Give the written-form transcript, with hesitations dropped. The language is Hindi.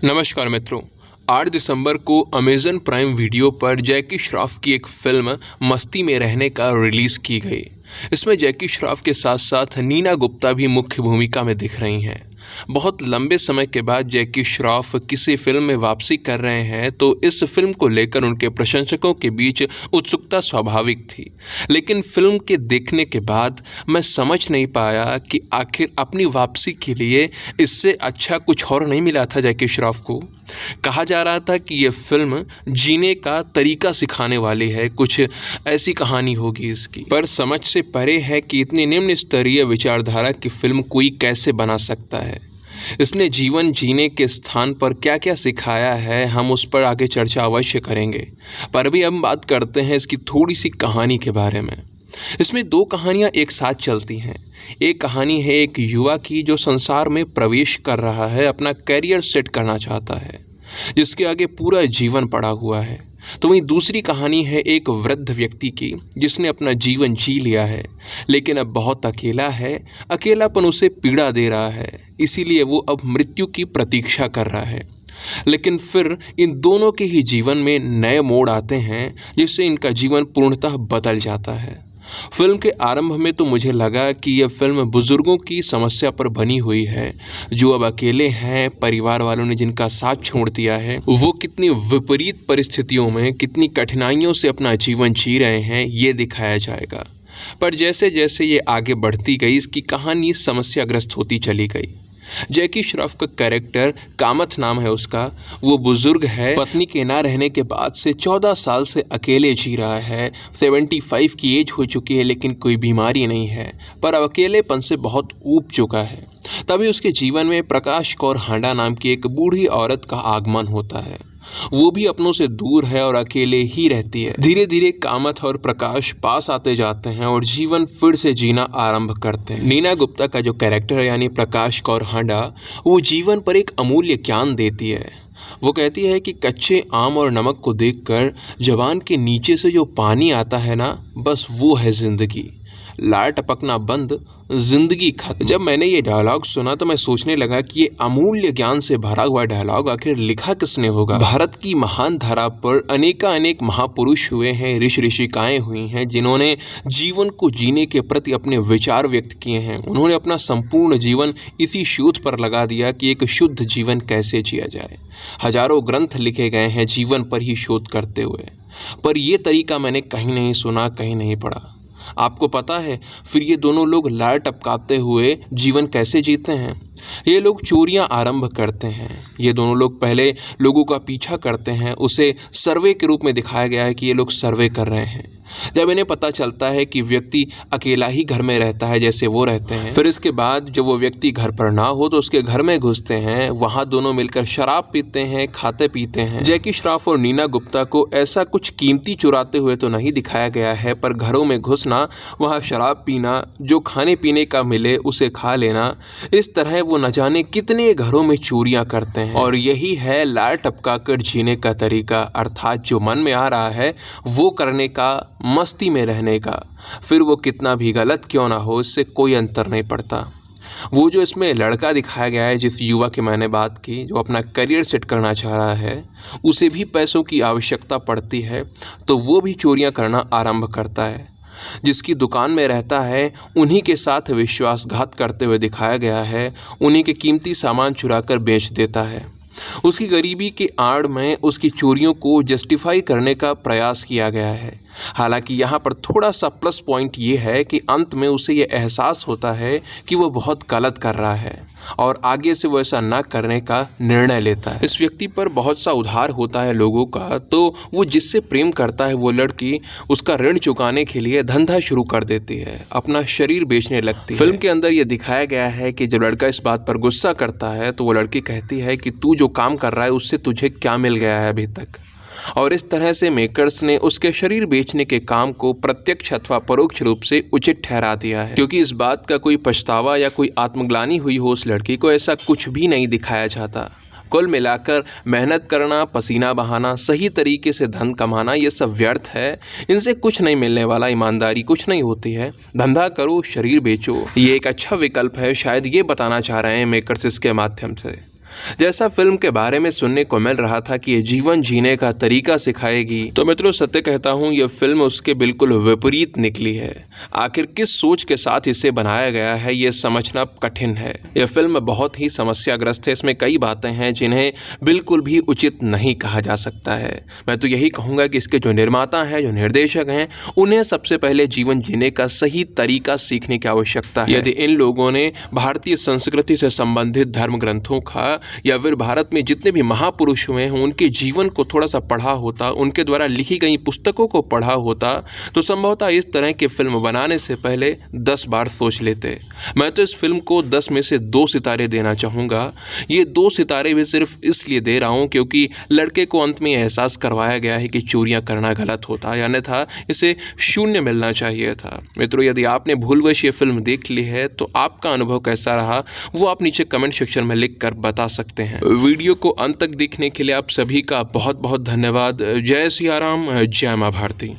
नमस्कार मित्रों। 8 दिसंबर को अमेज़न प्राइम वीडियो पर जैकी श्रॉफ की एक फ़िल्म मस्ती में रहने का रिलीज़ की गई। इसमें जैकी श्रॉफ के साथ साथ नीना गुप्ता भी मुख्य भूमिका में दिख रही हैं। बहुत लंबे समय के बाद जैकी श्रॉफ किसी फिल्म में वापसी कर रहे हैं तो इस फिल्म को लेकर उनके प्रशंसकों के बीच उत्सुकता स्वाभाविक थी। लेकिन फिल्म के देखने के बाद मैं समझ नहीं पाया कि आखिर अपनी वापसी के लिए इससे अच्छा कुछ और नहीं मिला था जैकी श्रॉफ को। कहा जा रहा था कि ये फिल्म जीने का तरीका सिखाने वाली है, कुछ ऐसी कहानी होगी इसकी। पर समझ से परे है कि इतनी निम्न स्तरीय विचारधारा की फिल्म कोई कैसे बना सकता है। इसने जीवन जीने के स्थान पर क्या क्या सिखाया है, हम उस पर आगे चर्चा अवश्य करेंगे। पर अभी हम बात करते हैं इसकी थोड़ी सी कहानी के बारे में। इसमें 2 कहानियाँ एक साथ चलती हैं। एक कहानी है एक युवा की जो संसार में प्रवेश कर रहा है, अपना करियर सेट करना चाहता है, जिसके आगे पूरा जीवन पड़ा हुआ है। तो वहीं दूसरी कहानी है एक वृद्ध व्यक्ति की जिसने अपना जीवन जी लिया है, लेकिन अब बहुत अकेला है। अकेलापन उसे पीड़ा दे रहा है, इसीलिए वो अब मृत्यु की प्रतीक्षा कर रहा है। लेकिन फिर इन दोनों के ही जीवन में नए मोड़ आते हैं, जिससे इनका जीवन पूर्णतः बदल जाता है। फिल्म के आरंभ में तो मुझे लगा कि यह फिल्म बुजुर्गों की समस्या पर बनी हुई है, जो अब अकेले हैं। परिवार वालों ने जिनका साथ छोड़ दिया है, वो कितनी विपरीत परिस्थितियों में, कितनी कठिनाइयों से अपना जीवन जी रहे हैं, ये दिखाया जाएगा। पर जैसे जैसे ये आगे बढ़ती गई, इसकी कहानी समस्याग्रस्त होती चली गई। जैकी श्रॉफ का कैरेक्टर कामत नाम है उसका, वो बुजुर्ग है। पत्नी के ना रहने के बाद से 14 साल से अकेले जी रहा है। 75 की एज हो चुकी है, लेकिन कोई बीमारी नहीं है, पर अब अकेलेपन से बहुत ऊब चुका है। तभी उसके जीवन में प्रकाश कौर हांडा नाम की एक बूढ़ी औरत का आगमन होता है। वो भी अपनों से दूर है और अकेले ही रहती है। धीरे धीरे कामत और प्रकाश पास आते जाते हैं और जीवन फिर से जीना आरंभ करते हैं। नीना गुप्ता का जो कैरेक्टर है यानी प्रकाश कौर हांडा, वो जीवन पर एक अमूल्य ज्ञान देती है। वो कहती है कि कच्चे आम और नमक को देखकर जबान के नीचे से जो पानी आता है ना, बस वो है जिंदगी। लार टपकना बंद, जिंदगी खत्म। जब मैंने ये डायलॉग सुना तो मैं सोचने लगा कि ये अमूल्य ज्ञान से भरा हुआ डायलॉग आखिर लिखा किसने होगा। भारत की महान धारा पर अनेक महापुरुष हुए हैं, ऋषिकाएं हुई हैं, जिन्होंने जीवन को जीने के प्रति अपने विचार व्यक्त किए हैं। उन्होंने अपना संपूर्ण जीवन इसी शोध पर लगा दिया कि एक शुद्ध जीवन कैसे जिया जाए। हजारों ग्रंथ लिखे गए हैं जीवन पर ही शोध करते हुए, पर यह तरीका मैंने कहीं नहीं सुना, कहीं नहीं पढ़ा। आपको पता है फिर ये दोनों लोग लार टपकाते हुए जीवन कैसे जीते हैं? ये लोग चोरियां आरंभ करते हैं। ये दोनों लोग पहले लोगों का पीछा करते हैं। उसे सर्वे के रूप में दिखाया गया है कि ये लोग सर्वे कर रहे हैं। जब इन्हें पता चलता है कि व्यक्ति अकेला ही घर में रहता है जैसे वो रहते हैं, फिर इसके बाद जब वो व्यक्ति घर पर ना हो तो उसके घर में घुसते हैं। वहाँ दोनों मिलकर शराब पीते हैं, खाते पीते हैं। जैकी श्रॉफ और नीना गुप्ता को ऐसा कुछ कीमती चुराते हुए तो नहीं दिखाया गया है, पर घरों में घुसना, वहाँ शराब पीना, जो खाने पीने का मिले उसे खा लेना, इस तरह वो न जाने कितने घरों में चोरियां करते हैं। और यही है लार टपका कर जीने का तरीका, अर्थात जो मन में आ रहा है वो करने का, मस्ती में रहने का। फिर वो कितना भी गलत क्यों ना हो, इससे कोई अंतर नहीं पड़ता। वो जो इसमें लड़का दिखाया गया है, जिस युवा की मैंने बात की, जो अपना करियर सेट करना चाह रहा है, उसे भी पैसों की आवश्यकता पड़ती है, तो वो भी चोरियां करना आरंभ करता है। जिसकी दुकान में रहता है उन्हीं के साथ विश्वासघात करते हुए दिखाया गया है, उन्हीं के कीमती सामान चुराकर बेच देता है। उसकी गरीबी के आड़ में उसकी चोरियों को जस्टिफाई करने का प्रयास किया गया है। हालांकि यहाँ पर थोड़ा सा प्लस पॉइंट ये है कि अंत में उसे ये एहसास होता है कि वो बहुत गलत कर रहा है और आगे से वो ऐसा ना करने का निर्णय लेता है। इस व्यक्ति पर बहुत सा उधार होता है लोगों का, तो वो जिससे प्रेम करता है वो लड़की उसका ऋण चुकाने के लिए धंधा शुरू कर देती है, अपना शरीर बेचने लगती है। फिल्म के अंदर ये दिखाया गया है कि जब लड़का इस बात पर गुस्सा करता है तो वो लड़की कहती है कि तू जो काम कर रहा है उससे तुझे क्या मिल गया है अभी तक। और इस तरह से मेकर्स ने उसके शरीर बेचने के काम को प्रत्यक्ष अथवा परोक्ष रूप से उचित ठहरा दिया है। क्योंकि इस बात का कोई पछतावा या कोई आत्मग्लानि हुई हो उस लड़की को, ऐसा कुछ भी नहीं दिखाया जाता। कुल मिलाकर मेहनत करना, पसीना बहाना, सही तरीके से धन कमाना, ये सब व्यर्थ है। इनसे कुछ नहीं मिलने वाला, ईमानदारी कुछ नहीं होती है। धंधा करो, शरीर बेचो, ये एक अच्छा विकल्प है। शायद ये बताना चाह रहे हैं मेकर्स इसके माध्यम से। जैसा फिल्म के बारे में सुनने को मिल रहा था कि ये जीवन जीने का तरीका सिखाएगी, तो मित्रों सत्य कहता हूँ ये फिल्म उसके बिल्कुल विपरीत निकली है। आखिर किस सोच के साथ इसे बनाया गया है ये समझना कठिन है। यह फिल्म बहुत ही समस्याग्रस्त है। इसमें कई बातें हैं जिन्हें बिल्कुल भी उचित नहीं कहा जा सकता है। मैं तो यही कहूँगा कि इसके जो निर्माता हैं, जो निर्देशक हैं, उन्हें सबसे पहले जीवन जीने का सही तरीका सीखने की आवश्यकता है। यदि इन लोगों ने भारतीय संस्कृति से संबंधित धर्म ग्रंथों का या फिर भारत में जितने भी महापुरुष हुए हैं उनके जीवन को थोड़ा सा पढ़ा होता, उनके द्वारा लिखी गई पुस्तकों को पढ़ा होता, तो संभवतः इस तरह की फिल्म बनाने से पहले 10 बार सोच लेते। मैं तो इस फिल्म को 10 में से 2 सितारे देना चाहूँगा। ये 2 सितारे भी सिर्फ इसलिए दे रहा हूँ क्योंकि लड़के को अंत में एहसास करवाया गया है कि चोरियाँ करना गलत होता, यानी था इसे 0 मिलना चाहिए था। मित्रों, यदि आपने भूलवश ये फिल्म देख ली है तो आपका अनुभव कैसा रहा वो आप नीचे कमेंट सेक्शन में लिख कर बता सकते हैं। वीडियो को अंत तक देखने के लिए आप सभी का बहुत बहुत धन्यवाद। जय सिया राम, जय माँ भारती।